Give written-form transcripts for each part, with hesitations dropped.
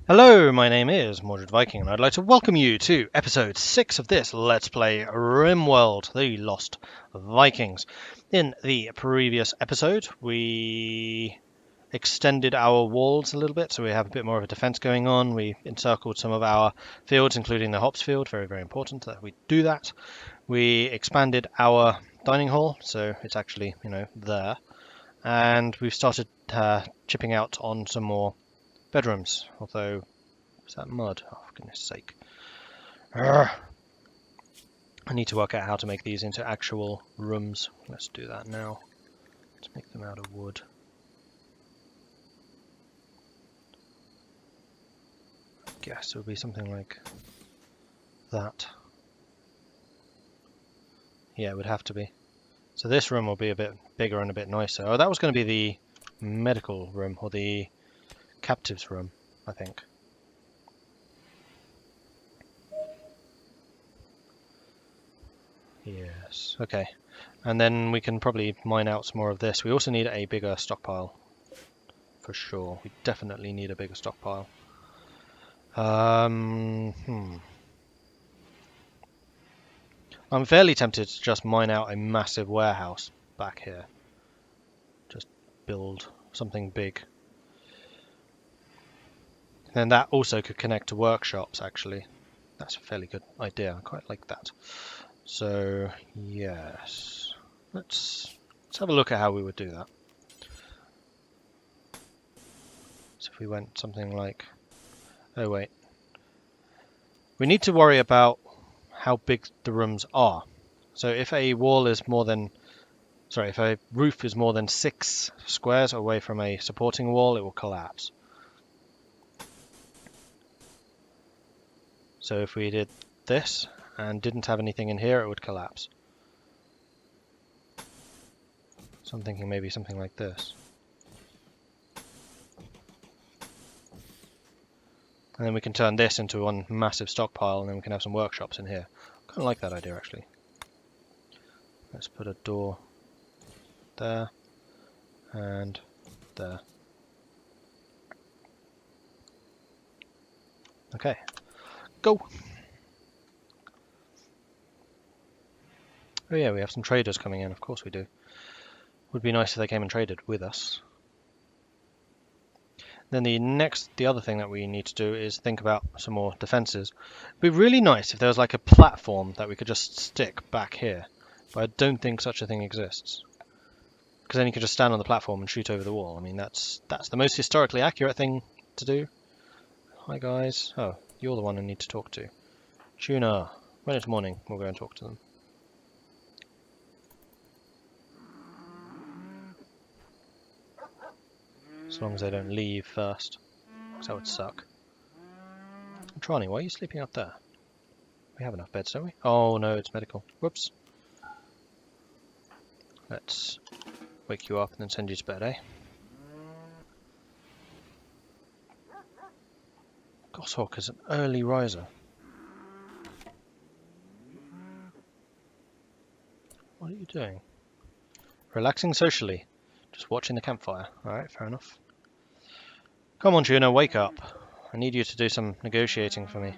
Hello, my name is Mordred Viking, and I'd like to welcome you to episode 6 of this Let's Play RimWorld, the Lost Vikings. In the previous episode, we extended our walls a little bit, so we have a bit more of a defense going on. We encircled some of our fields, including the hops field. Very, very important that we do that. We expanded our dining hall, so it's actually, there. And we've started chipping out on some more bedrooms, although, is that mud? Oh, for goodness sake. Urgh. I need to work out how to make these into actual rooms. Let's do that now. Let's make them out of wood. I guess it would be something like that. Yeah, it would have to be. So this room will be a bit bigger and a bit nicer. Oh, that was going to be the medical room, or the captives room, I think. Yes, okay. And then we can probably mine out some more of this. We also need a bigger stockpile, for sure. We definitely need a bigger stockpile. I'm fairly tempted to just mine out a massive warehouse back here. Just build something big. Then that also could connect to workshops, actually. That's a fairly good idea. I quite like that. So, yes. Let's have a look at how we would do that. So if we went something like... Oh, wait. We need to worry about how big the rooms are. So if a wall is more than... Sorry, if a roof is more than 6 squares away from a supporting wall, it will collapse. So if we did this and didn't have anything in here, it would collapse. So I'm thinking maybe something like this. And then we can turn this into one massive stockpile, and then we can have some workshops in here. I kind of like that idea, actually. Let's put a door there and there. Okay, go! Oh yeah, we have some traders coming in, of course we do. Would be nice if they came and traded with us. Then the other thing that we need to do is think about some more defenses. It'd be really nice if there was like a platform that we could just stick back here, but I don't think such a thing exists. Because then you could just stand on the platform and shoot over the wall. I mean, that's the most historically accurate thing to do. Hi guys. Oh, you're the one I need to talk to. Tuna. When it's morning, we'll go and talk to them. As long as they don't leave first, because that would suck. Trani, why are you sleeping up there? We have enough beds, don't we? Oh no, it's medical. Whoops. Let's wake you up and then send you to bed, eh? Goshawk is an early riser. What are you doing? Relaxing socially. Just watching the campfire. Alright, fair enough. Come on, Tuna, wake up. I need you to do some negotiating for me.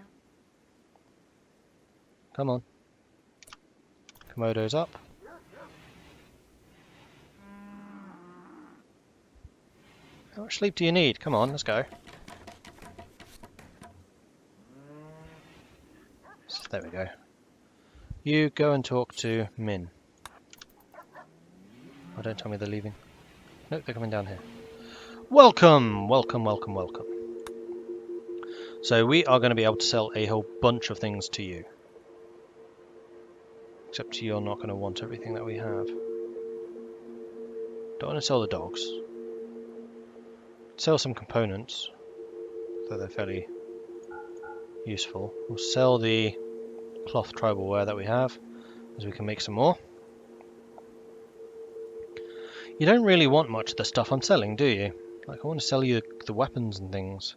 Come on. Komodo's up. How much sleep do you need? Come on, let's go. There we go. You go and talk to Min. Oh, don't tell me they're leaving. Nope, they're coming down here. Welcome! Welcome, welcome, welcome. So we are going to be able to sell a whole bunch of things to you. Except you're not going to want everything that we have. Don't want to sell the dogs. Sell some components, though they're fairly useful. We'll sell the cloth tribal wear that we have, as we can make some more. You don't really want much of the stuff I'm selling, do you? Like, I want to sell you the weapons and things.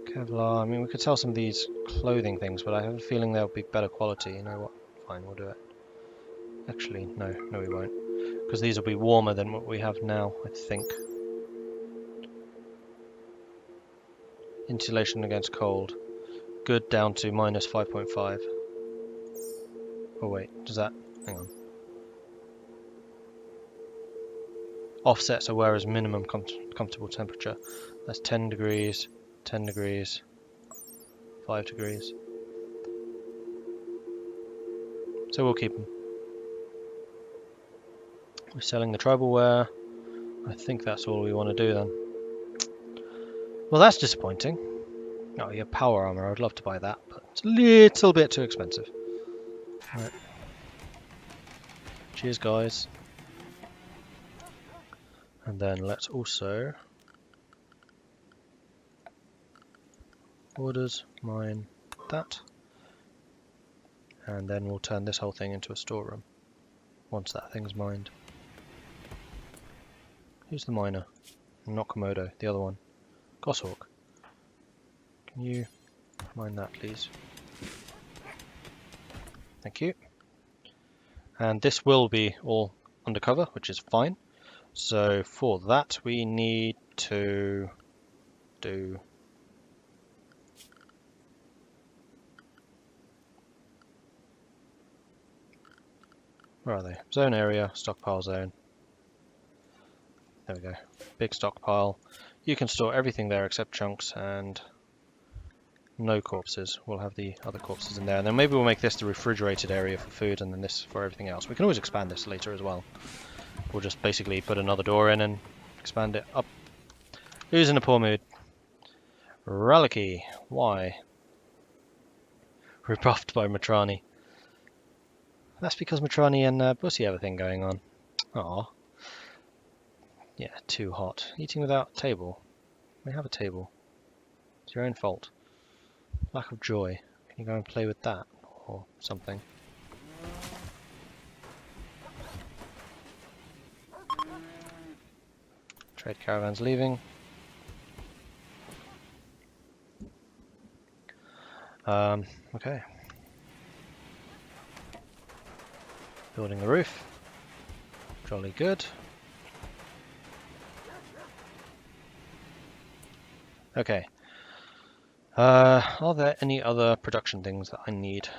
Kevlar, I mean, we could sell some of these clothing things, but I have a feeling they'll be better quality. You know what? Fine, we'll do it. Actually, no we won't. Because these will be warmer than what we have now, I think. Insulation against cold. Good down to minus 5.5. Oh wait, does that... hang on. Offsets are where is minimum comfortable temperature. That's 10 degrees, 10 degrees, 5 degrees. So we'll keep them. We're selling the tribal wear. I think that's all we want to do then. Well, that's disappointing. Oh, you have power armor. I would love to buy that, but it's a little bit too expensive. Right. Cheers, guys. And then let's also orders mine that, and then we'll turn this whole thing into a storeroom once that thing's mined. Who's the miner? Not Komodo, the other one. Goshawk. Can you mine that, please? Thank you. And this will be all undercover, which is fine. So for that we need to do where are they? Zone area, stockpile zone. There we go. Big stockpile. You can store everything there except chunks and no corpses. We'll have the other corpses in there. And then maybe we'll make this the refrigerated area for food and then this for everything else. We can always expand this later as well. We'll just basically put another door in and expand it up. Who's in a poor mood? Ralicky. Why? Rebuffed by Matrani. That's because Matrani and Bussy have a thing going on. Aw. Yeah, too hot. Eating without table. We have a table. It's your own fault. Lack of joy. Can you go and play with that? Or something? Trade caravans leaving. Okay. Building the roof. Jolly good. Okay. Are there any other production things that I need?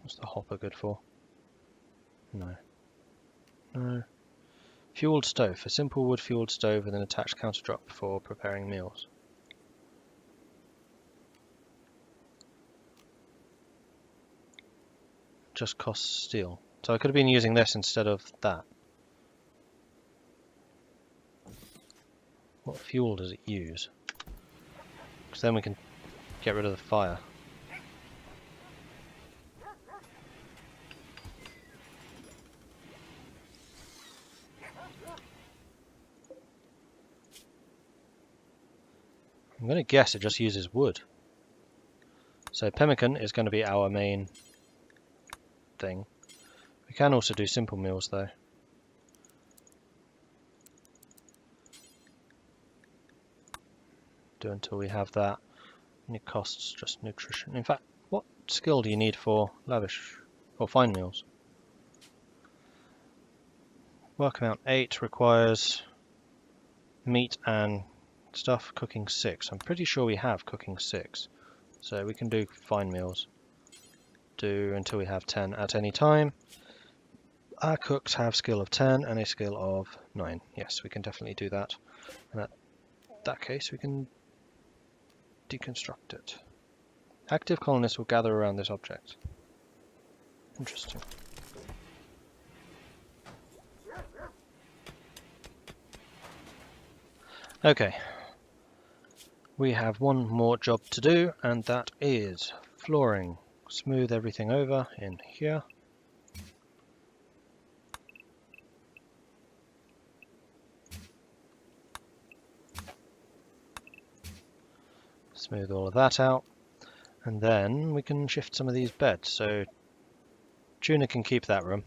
What's the hopper good for? No. No. Fueled stove. A simple wood fueled stove with an attached counter drop for preparing meals. Just costs steel. So I could have been using this instead of that. What fuel does it use? Because then we can get rid of the fire. I'm going to guess it just uses wood. So pemmican is going to be our main thing. We can also do simple meals though. Do until we have that. And it costs just nutrition. In fact, what skill do you need for lavish or fine meals? Work amount 8 requires meat and stuff. Cooking 6. I'm pretty sure we have cooking 6. So we can do fine meals. Do until we have 10 at any time. Our cooks have skill of 10 and a skill of 9. Yes, we can definitely do that. And at that case, we can deconstruct it. Active colonists will gather around this object. Interesting. Okay. We have one more job to do, and that is flooring. Smooth everything over in here. Smooth all of that out, and then we can shift some of these beds. So Tuna can keep that room,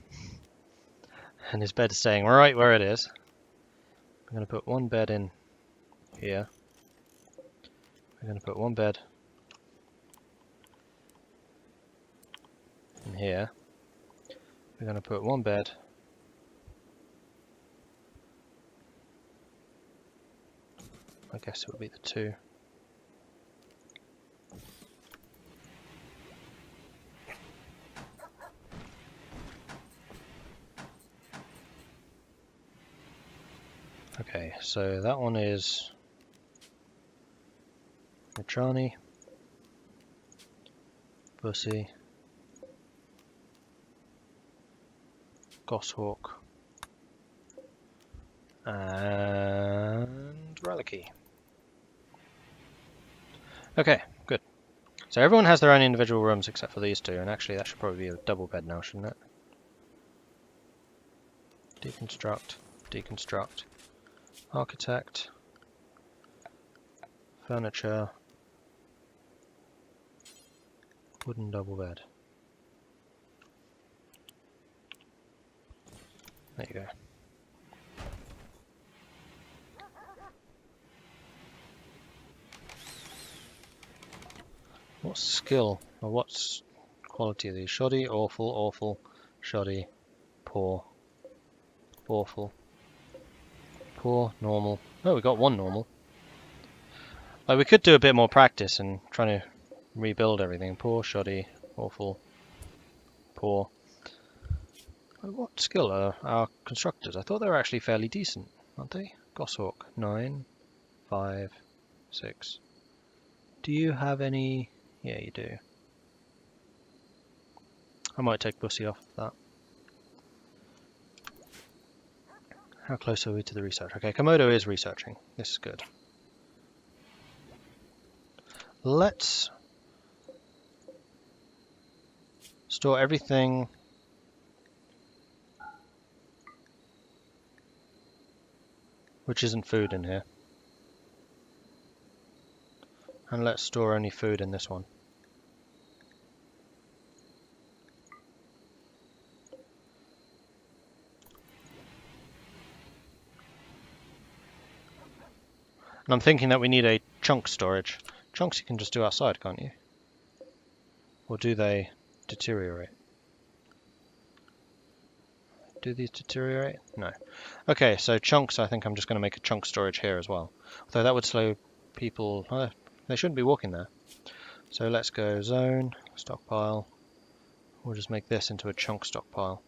and his bed is staying right where it is. I'm going to put one bed in here. We're going to put one bed in here. We're going to put one bed I guess it would be the 2. Okay, so that one is Rachani, Bussy, Goshawk, and Raliki. Okay, good. So everyone has their own individual rooms except for these 2, and actually that should probably be a double bed now, shouldn't it? Deconstruct, deconstruct, architect, furniture, wooden double bed. There you go. What skill, or what's quality of these? Shoddy, awful, awful, shoddy, poor, awful, poor, normal. Oh, we got 1 normal. Like, we could do a bit more practice and trying to rebuild everything. Poor, shoddy, awful, poor. What skill are our constructors? I thought they were actually fairly decent, aren't they? Goshawk, 9, 5, 6. Do you have any? Yeah, you do. I might take Bussy off of that. How close are we to the research? Okay, Komodo is researching. This is good. Let's store everything which isn't food in here. And let's store only food in this one. And I'm thinking that we need a chunk storage. Chunks you can just do outside, can't you? Or do they deteriorate? Do these deteriorate? No. Okay, so chunks, I think I'm just going to make a chunk storage here as well. Although that would slow people... they shouldn't be walking there. So let's go zone, stockpile. We'll just make this into a chunk stockpile.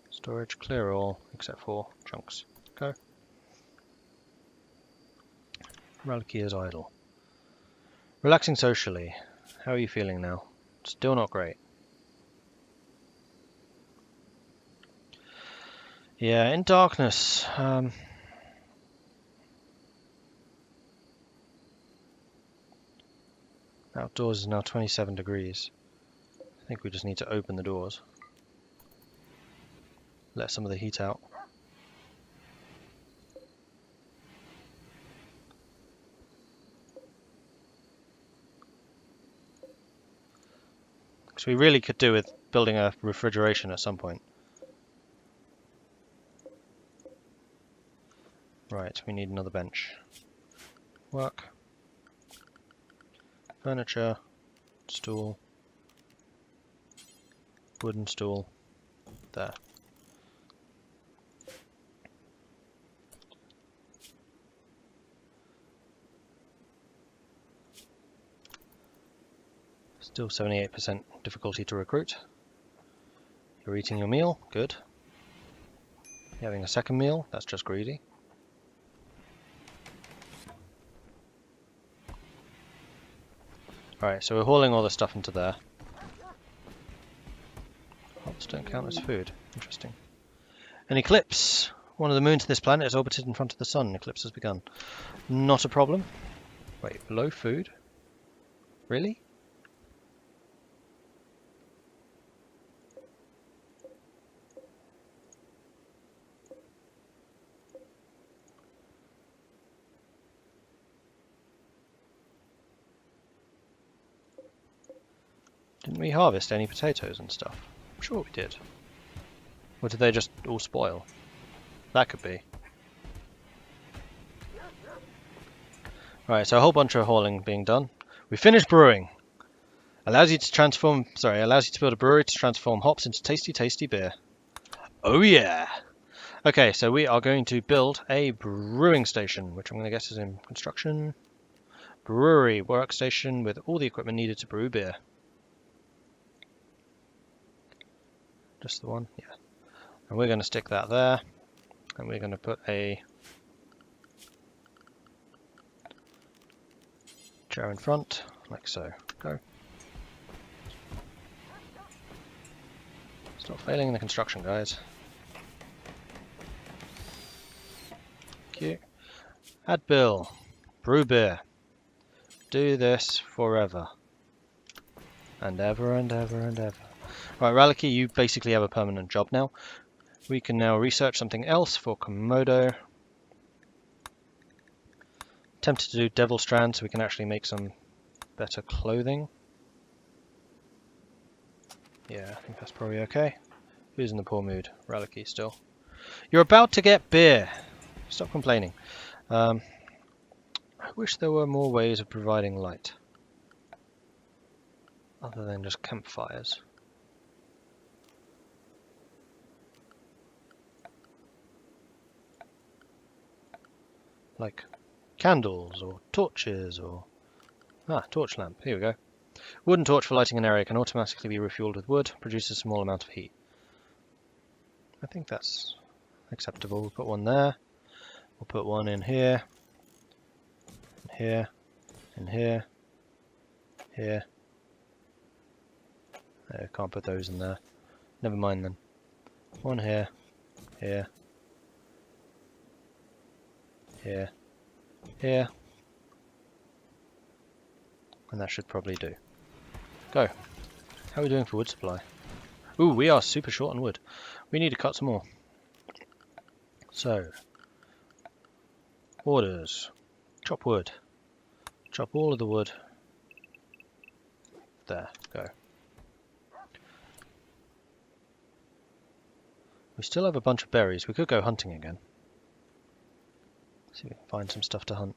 Storage, clear all, except for chunks. Go. Raliki is idle. Relaxing socially. How are you feeling now? Still not great. Yeah, in darkness. Outdoors is now 27 degrees. I think we just need to open the doors. Let some of the heat out. So we really could do with building a refrigeration at some point. Right, we need another bench. Work. Furniture. Stool. Wooden stool. There. Still 78% difficulty to recruit. You're eating your meal, good. You're having a second meal, that's just greedy. Alright, so we're hauling all the stuff into there. Hops don't count as food, interesting. An eclipse! One of the moons of this planet is orbited in front of the sun. An eclipse has begun. Not a problem. Wait, low food? Really? Didn't we harvest any potatoes and stuff? I'm sure we did. Or did they just all spoil? That could be. Right, so a whole bunch of hauling being done. We finished brewing. Allows you to build a brewery to transform hops into tasty, tasty beer. Oh yeah! Okay, so we are going to build a brewing station, which I'm going to guess is in construction. Brewery workstation with all the equipment needed to brew beer. Just the one? Yeah. And we're going to stick that there. And we're going to put a chair in front, like so. Go. Stop failing in the construction, guys. Thank you. Add bill. Brew beer. Do this forever. And ever and ever and ever. Right, Raliki, you basically have a permanent job now. We can now research something else for Komodo. Tempted to do devil strand so we can actually make some better clothing. Yeah, I think that's probably okay. Who's in the poor mood? Raliki still. You're about to get beer. Stop complaining. I wish there were more ways of providing light. Other than just campfires. Like candles or torches or... Ah, torch lamp. Here we go. Wooden torch for lighting an area can automatically be refueled with wood, produces a small amount of heat. I think that's acceptable. We'll put one there. We'll put one in here. In here. In here. Here. Can't put those in there. Never mind then. One here. Here. Here. Here. And that should probably do. Go. How are we doing for wood supply? Ooh, we are super short on wood. We need to cut some more. So, orders. Chop wood. Chop all of the wood. There, go. We still have a bunch of berries. We could go hunting again. See if we can find some stuff to hunt.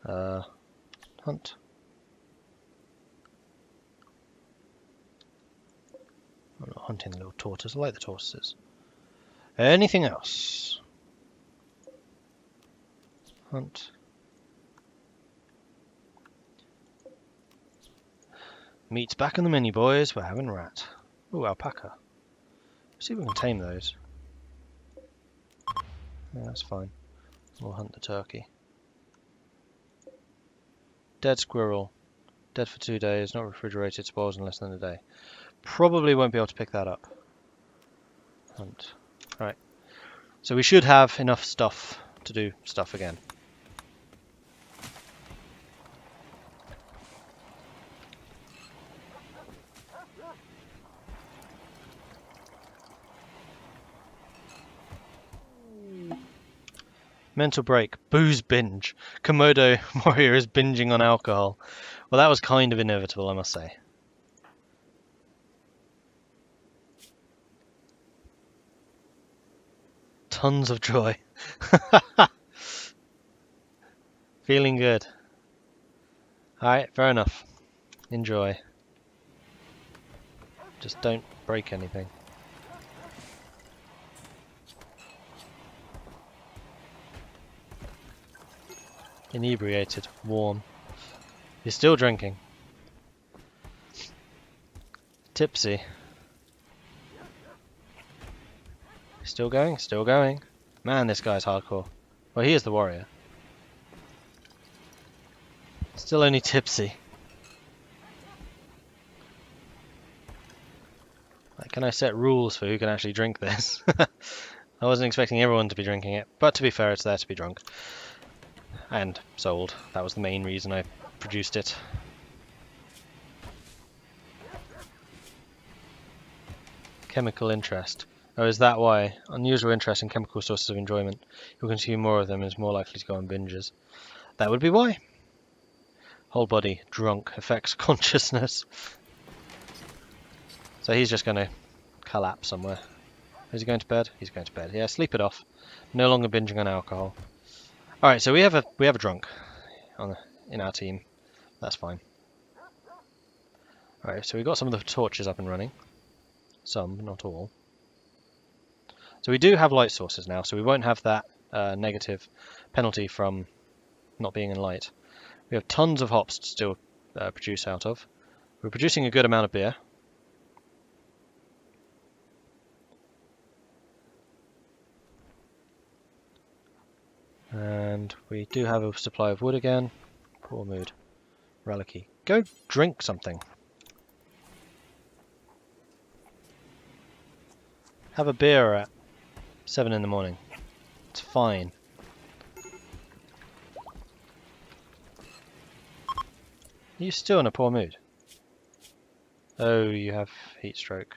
Hunt. I'm not hunting the little tortoise. I like the tortoises. Anything else? Hunt. Meat's back on the menu, boys. We're having rat. Ooh, alpaca. Let's see if we can tame those. Yeah, that's fine. We'll hunt the turkey. Dead squirrel. Dead for 2 days. Not refrigerated. Spoils in less than a day. Probably won't be able to pick that up. Hunt. Right. So we should have enough stuff to do stuff again. Mental break. Booze binge. Komodo warrior is binging on alcohol. Well, that was kind of inevitable, I must say. Tons of joy. Feeling good. Alright, fair enough. Enjoy. Just don't break anything. Inebriated. Warm. You're still drinking. Tipsy. Still going? Still going. Man, this guy's hardcore. Well, he is the warrior. Still only tipsy. Like, can I set rules for who can actually drink this? I wasn't expecting everyone to be drinking it, but to be fair, it's there to be drunk. And sold. That was the main reason I produced it. Chemical interest. Oh, is that why? Unusual interest in chemical sources of enjoyment. You'll consume more of them and is more likely to go on binges. That would be why. Whole body, drunk, affects consciousness. So he's just going to collapse somewhere. Is he going to bed? He's going to bed. Yeah, sleep it off. No longer binging on alcohol. Alright, so we have a drunk in our team. That's fine. Alright, so we got some of the torches up and running. Some, but not all. So we do have light sources now, so we won't have that negative penalty from not being in light. We have tons of hops to still produce out of. We're producing a good amount of beer. And we do have a supply of wood again. Poor mood. Relicky. Go drink something. Have a beer at 7 in the morning. It's fine. Are you still in a poor mood? Oh, you have heat stroke.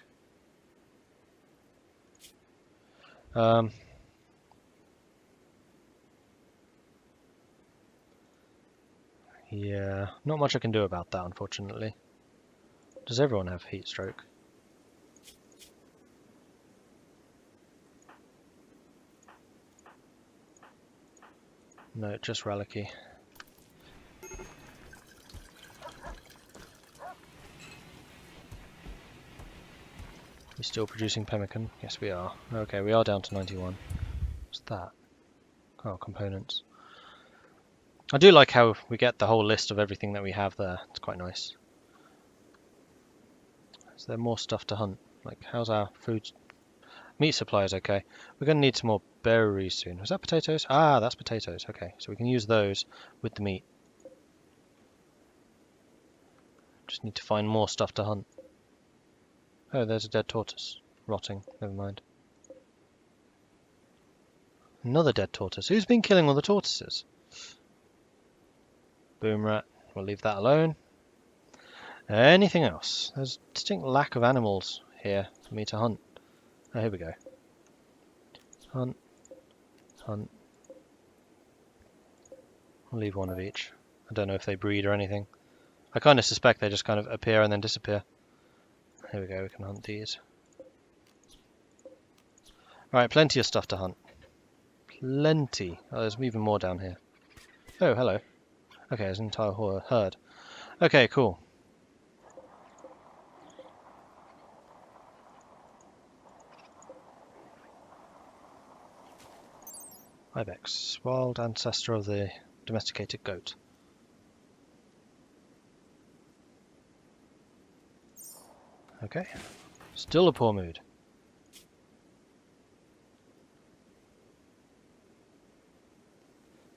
Yeah, not much I can do about that, unfortunately. Does everyone have heat stroke? No, just Relicky. We're still producing pemmican? Yes, we are. Okay, we are down to 91. What's that? Oh, components. I do like how we get the whole list of everything that we have there. It's quite nice. Is there more stuff to hunt? Like, how's our food? Meat supply is okay. We're going to need some more berries soon. Was that potatoes? Ah, that's potatoes. Okay, so we can use those with the meat. Just need to find more stuff to hunt. Oh, there's a dead tortoise. Rotting. Never mind. Another dead tortoise. Who's been killing all the tortoises? Boom rat. We'll leave that alone. Anything else? There's a distinct lack of animals here for me to hunt. Oh, here we go. Hunt. Hunt. I'll leave one of each. I don't know if they breed or anything. I kind of suspect they just kind of appear and then disappear. Here we go, we can hunt these. Alright, plenty of stuff to hunt. Plenty. Oh, there's even more down here. Oh, hello. Okay, there's an entire herd. Okay, cool. Ibex, wild ancestor of the domesticated goat. Okay, still a poor mood.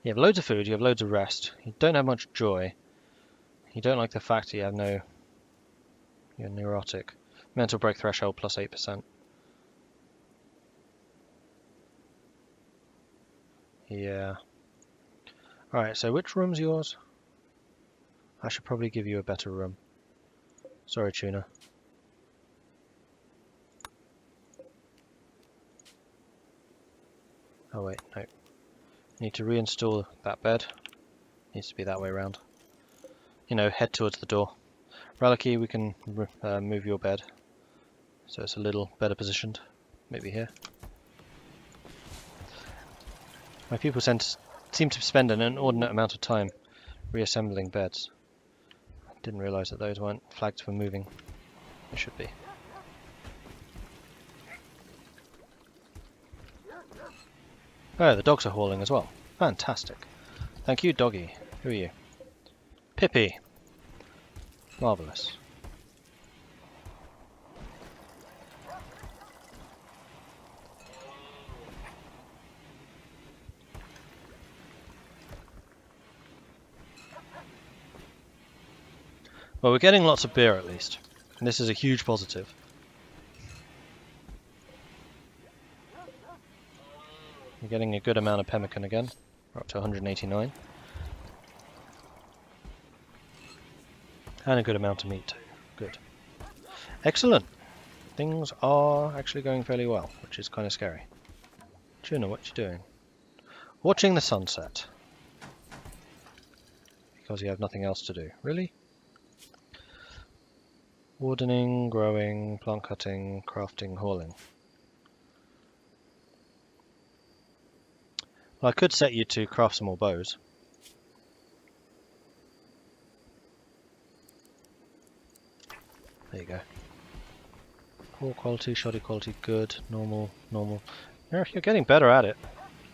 You have loads of food, you have loads of rest, you don't have much joy. You don't like the fact that you have no... You're neurotic. Mental break threshold plus 8%. Yeah. Alright, so which room's yours? I should probably give you a better room. Sorry, Tuna. Oh wait, no. Need to reinstall that bed. Needs to be that way around. You know, head towards the door. Relicky, we can move your bed so it's a little better positioned. Maybe here. My people seem to spend an inordinate amount of time reassembling beds. I didn't realise that those weren't flagged for moving. They should be. Oh, the dogs are hauling as well. Fantastic. Thank you, doggy. Who are you? Pippi. Marvellous. Well, we're getting lots of beer at least. And this is a huge positive. We're getting a good amount of pemmican again. We're up to 189. And a good amount of meat too. Good. Excellent. Things are actually going fairly well, which is kind of scary. Tuna, what you doing? Watching the sunset. Because you have nothing else to do. Really? Wardening, growing, plant cutting, crafting, hauling. Well, I could set you to craft some more bows. There you go. Poor quality, shoddy quality, good, normal, normal. You're getting better at it.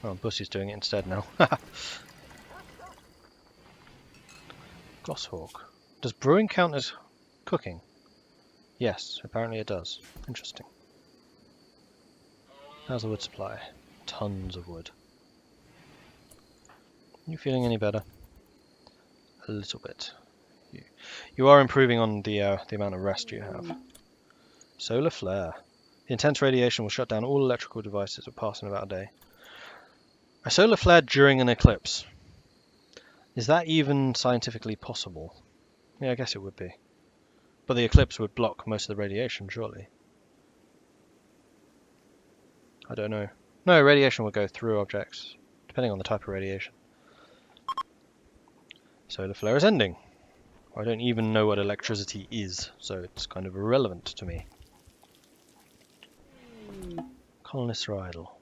Oh, Bussy's doing it instead now. Glosshawk. Does brewing count as cooking? Yes, apparently it does. Interesting. How's the wood supply? Tons of wood. You feeling any better? A little bit. You are improving on the amount of rest you have. Solar flare. The intense radiation will shut down all electrical devices that pass in about a day. A solar flare during an eclipse. Is that even scientifically possible? Yeah, I guess it would be. But the eclipse would block most of the radiation, surely. I don't know. No, radiation would go through objects, depending on the type of radiation. Solar flare is ending. I don't even know what electricity is, so it's kind of irrelevant to me. Colonists are idle.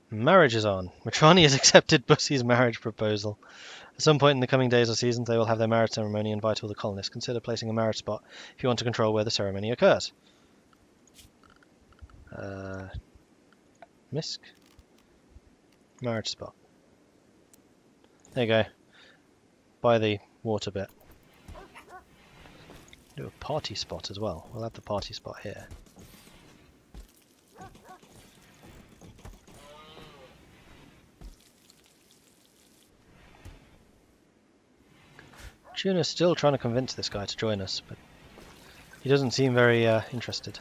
Marriage is on. Matrani has accepted Bussy's marriage proposal. At some point in the coming days or seasons, they will have their marriage ceremony and invite all the colonists. Consider placing a marriage spot if you want to control where the ceremony occurs. Misk? Marriage spot. There you go. By the water bit. Do a party spot as well. We'll have the party spot here. Tuna's still trying to convince this guy to join us, but he doesn't seem very interested.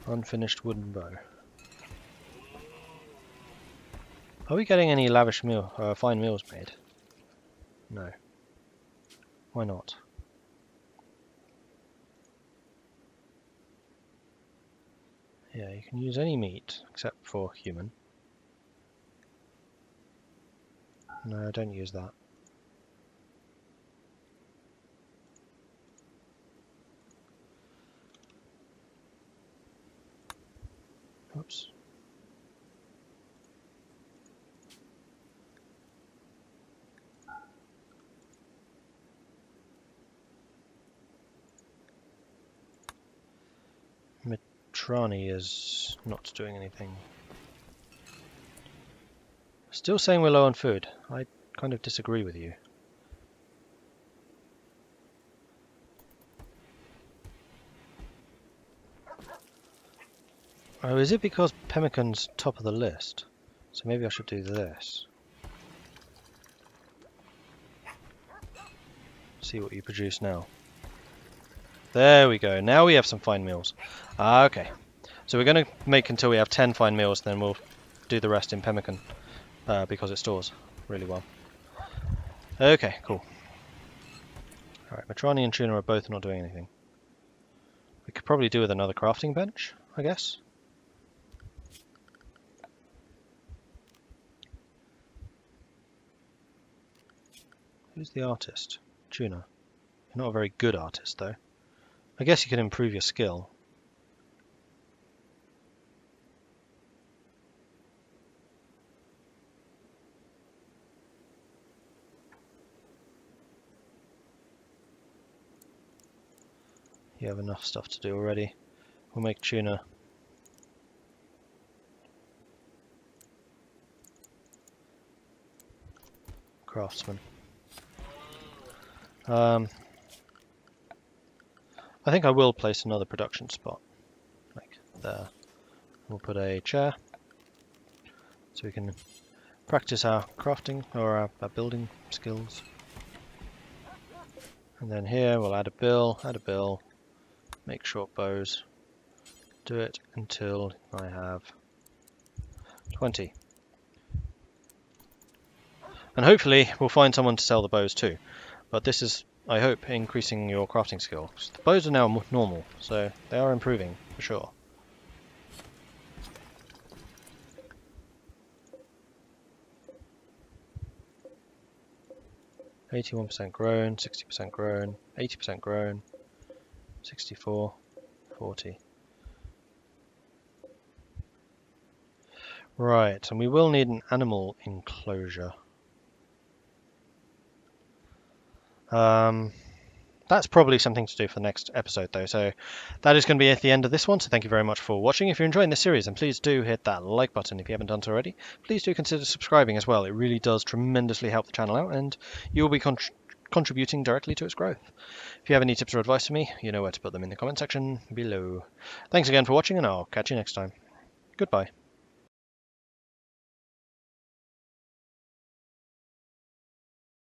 Unfinished wooden bow. Are we getting any lavish fine meals made? No. Why not? Yeah, you can use any meat except for human. No, don't use that. Oops. Matrani is not doing anything. Still saying we're low on food. I kind of disagree with you. Oh, is it because pemmican's top of the list? So maybe I should do this. See what you produce now. There we go. Now we have some fine meals. Okay. So we're going to make until we have 10 fine meals, then we'll do the rest in pemmican. Because it stores really well. Okay, cool. Alright, Matrani and Tuna are both not doing anything. We could probably do with another crafting bench, I guess. Who's the artist? Tuna. You're not a very good artist, though. I guess you can improve your skill. You have enough stuff to do already. We'll make Tuna craftsman. I think I will place another production spot, like there. We'll put a chair, so we can practice our crafting or our building skills. And then here we'll add a bill, make short bows, do it until I have 20. And hopefully we'll find someone to sell the bows too. But this is, I hope, increasing your crafting skill. The bows are now normal, so they are improving for sure. %, grown, 60% grown, 80% grown, 64, 40. Right, and we will need an animal enclosure. That's probably something to do for the next episode, though. So that is going to be at the end of this one. So thank you very much for watching. If you're enjoying this series, then please do hit that like button if you haven't done so already. Please do consider subscribing as well. It really does tremendously help the channel out, and you'll be contributing directly to its growth. If you have any tips or advice for me, you know where to put them in the comment section below. Thanks again for watching, and I'll catch you next time. Goodbye.